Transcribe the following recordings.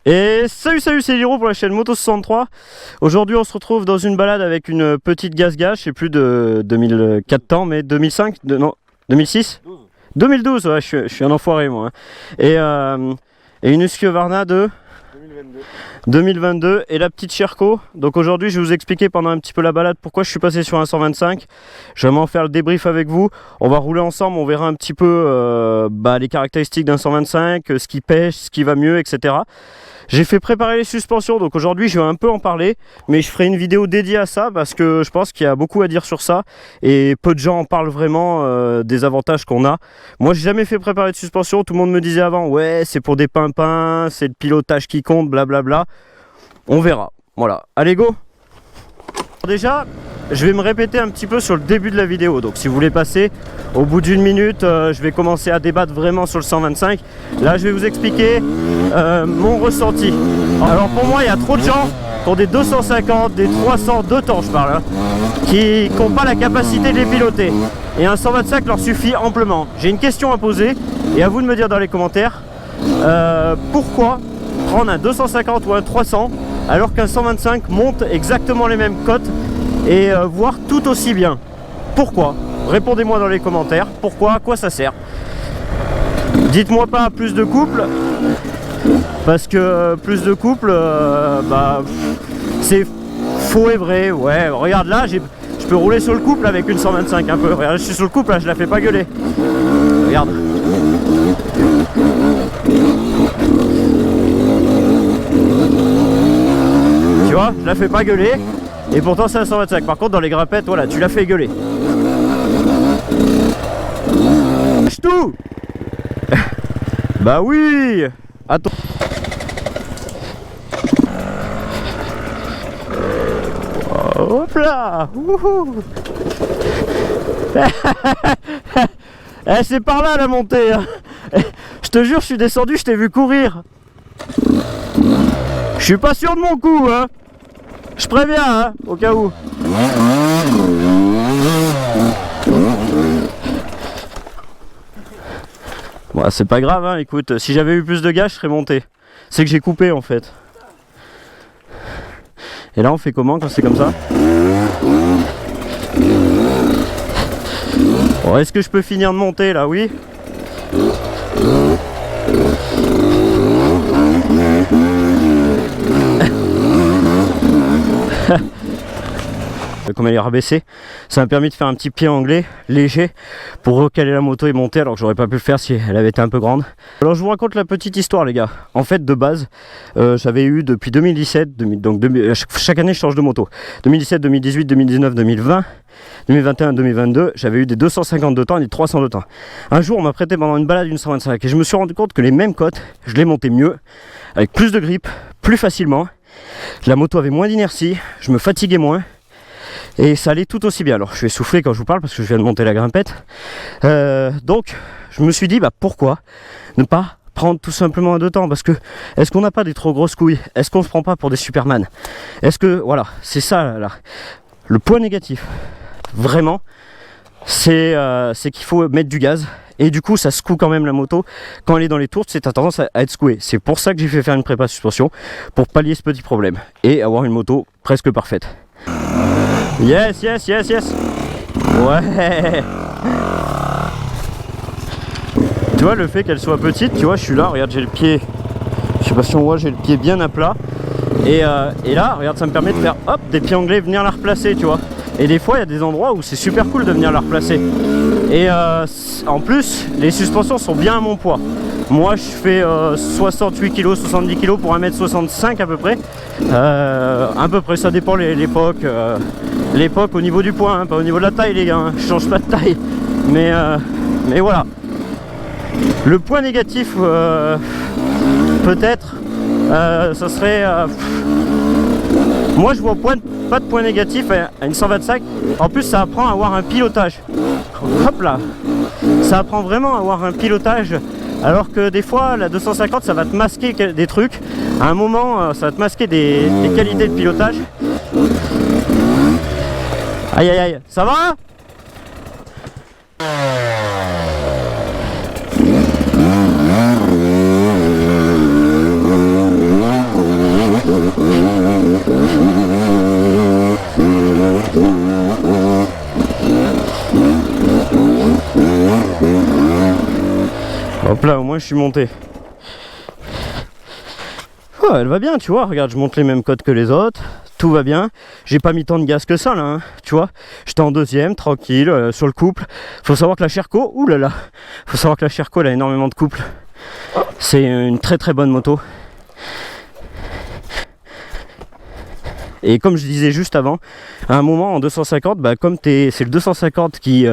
Et salut, c'est Liro pour la chaîne Moto63. Aujourd'hui on se retrouve dans une balade avec une petite Gazga, je sais plus de 2004 temps, mais 2005, non, 2006 12. 2012, ouais, je suis un enfoiré moi. Hein. Et une Husqvarna de 2022 et la petite Sherco. Donc aujourd'hui je vais vous expliquer pendant un petit peu la balade pourquoi je suis passé sur un 125. Je vais m'en faire le débrief avec vous. On va rouler ensemble, on verra un petit peu les caractéristiques d'un 125, ce qui pêche, ce qui va mieux, etc. J'ai fait préparer les suspensions, donc aujourd'hui je vais un peu en parler, mais je ferai une vidéo dédiée à ça parce que je pense qu'il y a beaucoup à dire sur ça et peu de gens en parlent vraiment des avantages qu'on a. Moi j'ai jamais fait préparer de suspension, tout le monde me disait avant ouais c'est pour des pimpins, c'est le pilotage qui compte, blablabla. On verra, voilà, allez go. Déjà je vais me répéter un petit peu sur le début de la vidéo, donc si vous voulez passer au bout d'une minute, je vais commencer à débattre vraiment sur le 125. Là je vais vous expliquer mon ressenti. Alors pour moi il y a trop de gens qui ont des 250, des 300, de temps je parle, hein, qui n'ont pas la capacité de les piloter. Et un 125 leur suffit amplement. J'ai une question à poser et à vous de me dire dans les commentaires pourquoi prendre un 250 ou un 300 alors qu'un 125 monte exactement les mêmes cotes et voire tout aussi bien. Pourquoi? Répondez-moi dans les commentaires. Pourquoi? À quoi ça sert? Dites-moi pas plus de couple, parce que plus de couple, c'est faux et vrai. Ouais, regarde là, je peux rouler sur le couple avec une 125 un peu. Regarde, je suis sur le couple là, je la fais pas gueuler. Regarde. Tu vois, je la fais pas gueuler. Et pourtant c'est un 125. Par contre dans les grimpettes, voilà, tu l'as fait gueuler. Lâche tout. Bah oui. Attends. Hop là. Eh, c'est par là la montée. Hein. Je te jure, je suis descendu, je t'ai vu courir. Je suis pas sûr de mon coup, hein. Je préviens, hein, au cas où. Bon, c'est pas grave, hein, écoute, si j'avais eu plus de gaz, je serais monté. C'est que j'ai coupé en fait. Et là, on fait comment quand c'est comme ça? Bon, est-ce que je peux finir de monter là? Oui. Comme elle est rabaissée, ça m'a permis de faire un petit pied anglais léger pour recaler la moto et monter, alors que j'aurais pas pu le faire si elle avait été un peu grande. Alors je vous raconte la petite histoire les gars. En fait de base j'avais eu depuis 2017, chaque année je change de moto, 2017, 2018, 2019, 2020, 2021, 2022, j'avais eu des 250 de temps et des 300 de temps. Un jour on m'a prêté pendant une balade une 125 et je me suis rendu compte que les mêmes côtes, je les montais mieux, avec plus de grip, plus facilement. La moto avait moins d'inertie, je me fatiguais moins. Et ça allait tout aussi bien. Alors je suis essoufflé quand je vous parle parce que je viens de monter la grimpette. Donc je me suis dit pourquoi ne pas prendre tout simplement un 2 temps? Parce que est-ce qu'on n'a pas des trop grosses couilles? Est-ce qu'on se prend pas pour des Superman? Est-ce que voilà, c'est ça là. Le point négatif vraiment c'est qu'il faut mettre du gaz. Et du coup ça secoue quand même la moto. Quand elle est dans les tours, c'est tendance à être secouée. C'est pour ça que j'ai fait faire une prépa suspension, pour pallier ce petit problème et avoir une moto presque parfaite. Yes. Ouais. Tu vois le fait qu'elle soit petite, tu vois je suis là, regarde j'ai le pied, je sais pas si on voit, j'ai le pied bien à plat. Et là, regarde ça me permet de faire hop des pieds anglais, venir la replacer, tu vois. Et des fois il y a des endroits où c'est super cool de venir la replacer. Et en plus les suspensions sont bien à mon poids. Moi je fais 68 kg, 70 kg pour 1m65 à peu près. Ça dépend l'époque. L'époque au niveau du poids, hein, pas au niveau de la taille les gars, hein. Je change pas de taille. Mais voilà. Le point négatif peut-être ça serait... moi je vois pas de point négatif à une 125. En plus ça apprend à avoir un pilotage. Hop là. Ça apprend vraiment à avoir un pilotage. Alors que des fois la 250 ça va te masquer des trucs. À un moment ça va te masquer des qualités de pilotage. Aïe, ça va? Hop là, au moins je suis monté. Oh, elle va bien, tu vois, regarde, je monte les mêmes codes que les autres, tout va bien. J'ai pas mis tant de gaz que ça là, hein, tu vois. J'étais en deuxième, tranquille, sur le couple. Faut savoir que la Sherco, oulala, faut savoir que la Sherco elle a énormément de couple. C'est une très très bonne moto. Et comme je disais juste avant, à un moment en 250, bah, comme c'est le 250 qui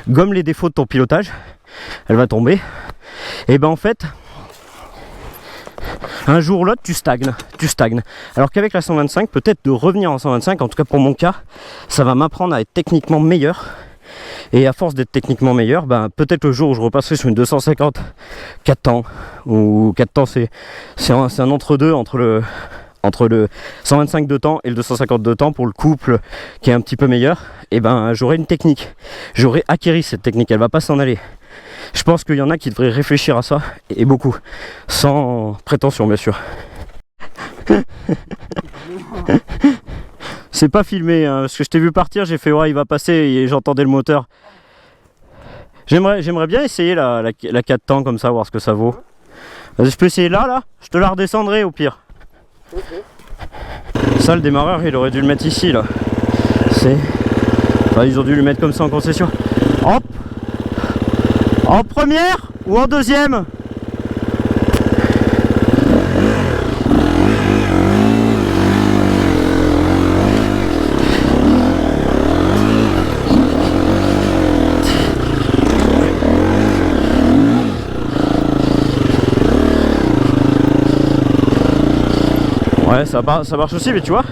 gomme les défauts de ton pilotage, elle va tomber. Et ben en fait, un jour ou l'autre tu stagnes. Alors qu'avec la 125, peut-être de revenir en 125, en tout cas pour mon cas, ça va m'apprendre à être techniquement meilleur. Et à force d'être techniquement meilleur, ben, peut-être le jour où je repasserai sur une 250 4 temps, ou 4 temps c'est un entre-deux entre le 125 de temps et le 250 de temps pour le couple qui est un petit peu meilleur, et ben j'aurai une technique, j'aurai acquéri cette technique, elle va pas s'en aller. Je pense qu'il y en a qui devraient réfléchir à ça, et beaucoup, sans prétention bien sûr. C'est pas filmé, hein, parce que je t'ai vu partir, j'ai fait ouais il va passer et j'entendais le moteur. J'aimerais bien essayer la 4 temps comme ça, voir ce que ça vaut. Vas-y, je peux essayer là, je te la redescendrai au pire. Okay. Ça, le démarreur, il aurait dû le mettre ici, là. Enfin, ils ont dû le mettre comme ça en concession. Hop! En première ou en deuxième? Ouais, ça marche aussi, mais tu vois,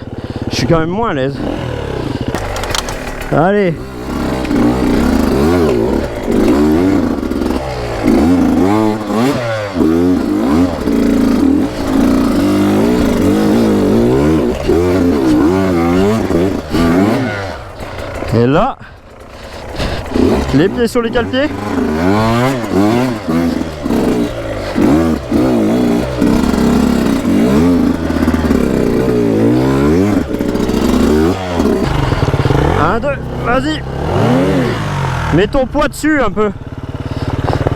je suis quand même moins à l'aise. Allez. Et là, les pieds sur les cale-pieds. Un, deux, vas-y. Mets ton poids dessus un peu.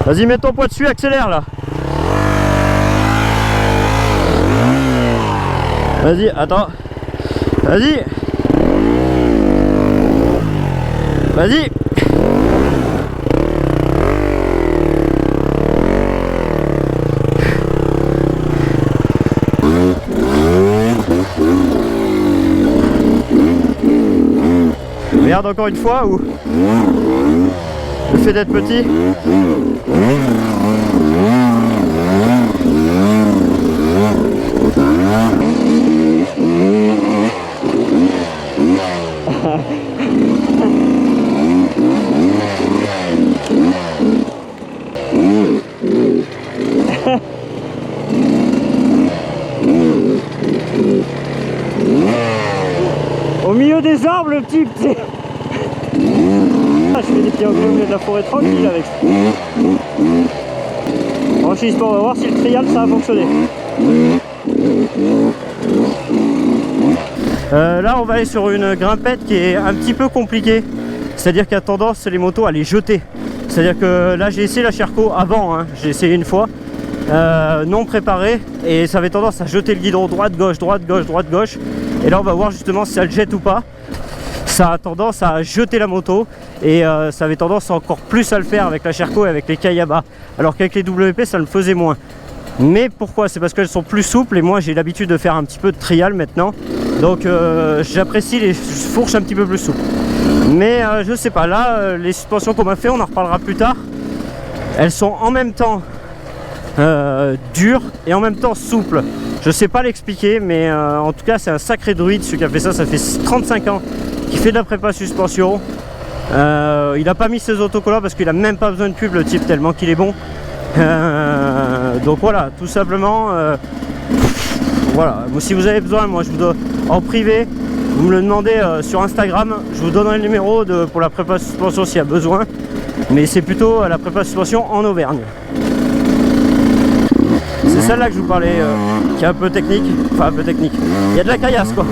Vas-y, mets ton poids dessus, accélère là. Vas-y, attends. Vas-y. Vas-y. Regarde encore une fois ou le fait d'être petit. Au milieu des arbres, le petit. Je fais des pieds au milieu de la forêt tranquille avec ça. Franchissement, on va voir si le trial ça va fonctionner. Là on va aller sur une grimpette qui est un petit peu compliquée. C'est-à-dire qu'il y a tendance les motos à les jeter. C'est-à-dire que là j'ai essayé la Sherco avant, hein. J'ai essayé une fois, non préparé, et ça avait tendance à jeter le guidon droite-gauche, droite-gauche, droite-gauche. Et là on va voir justement si ça le jette ou pas. Ça a tendance à jeter la moto et ça avait tendance encore plus à le faire avec la Sherco et avec les Kayaba, alors qu'avec les WP ça le faisait moins. Mais pourquoi? C'est parce qu'elles sont plus souples et moi j'ai l'habitude de faire un petit peu de trial maintenant, donc j'apprécie les fourches un petit peu plus souples. Mais je sais pas, là les suspensions qu'on m'a fait, on en reparlera plus tard, elles sont en même temps dures et en même temps souples. Je sais pas l'expliquer, mais en tout cas c'est un sacré druide celui qui a fait ça. Ça fait 35 ans qu'il fait de la prépa suspension. Il a pas mis ses autocollants parce qu'il a même pas besoin de pub le type, tellement qu'il est bon. Donc voilà, tout simplement, voilà. Si vous avez besoin, moi je vous donne en privé, vous me le demandez sur Instagram, je vous donnerai le numéro pour la prépa suspension s'il y a besoin, mais c'est plutôt la prépa suspension en Auvergne. C'est celle-là que je vous parlais, qui est un peu technique, enfin un peu technique, il y a de la caillasse quoi.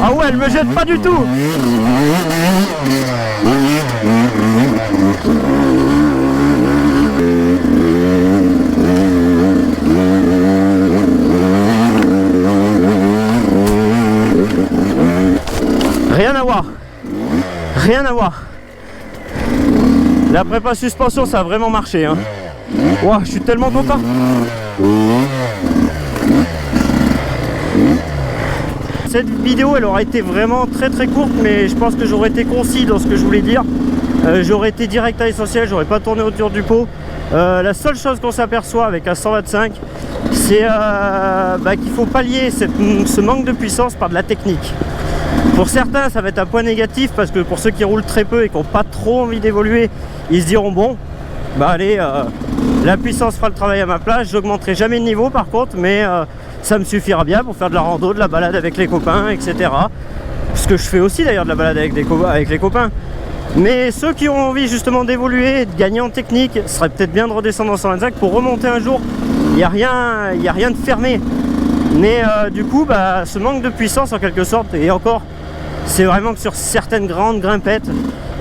Ah ouais, elle me jette pas du tout. Rien à voir. Rien à voir. La prépa suspension, ça a vraiment marché, hein. Wow, je suis tellement content. Cette vidéo, elle aura été vraiment très courte, mais je pense que j'aurais été concis dans ce que je voulais dire. J'aurais été direct à l'essentiel, j'aurais pas tourné autour du pot. La seule chose qu'on s'aperçoit avec un 125, c'est qu'il faut pallier ce manque de puissance par de la technique. Pour certains, ça va être un point négatif, parce que pour ceux qui roulent très peu et qui n'ont pas trop envie d'évoluer, ils se diront bon, allez, la puissance fera le travail à ma place, j'augmenterai jamais de niveau par contre, mais ça me suffira bien pour faire de la rando, de la balade avec les copains, etc. Ce que je fais aussi d'ailleurs, de la balade avec les copains. Mais ceux qui ont envie justement d'évoluer, de gagner en technique, ce serait peut-être bien de redescendre en 125 pour remonter un jour. Il n'y a rien de fermé. Mais du coup, ce manque de puissance en quelque sorte, et encore, c'est vraiment que sur certaines grandes grimpettes,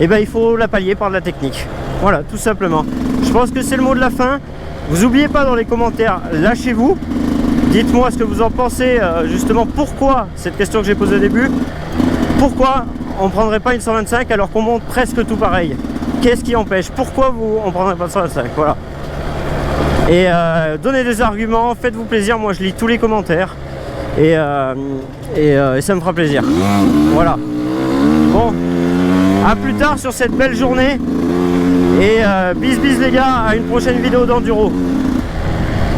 il faut la pallier par de la technique. Voilà, tout simplement. Je pense que c'est le mot de la fin. Vous n'oubliez pas dans les commentaires, lâchez-vous. Dites-moi ce que vous en pensez, justement pourquoi, cette question que j'ai posée au début, pourquoi on ne prendrait pas une 125 alors qu'on monte presque tout pareil? Qu'est-ce qui empêche? Pourquoi on ne prendrait pas une 125? Voilà. Et donnez des arguments, faites-vous plaisir, moi je lis tous les commentaires et ça me fera plaisir. Voilà. Bon, à plus tard sur cette belle journée et bis les gars, à une prochaine vidéo d'enduro.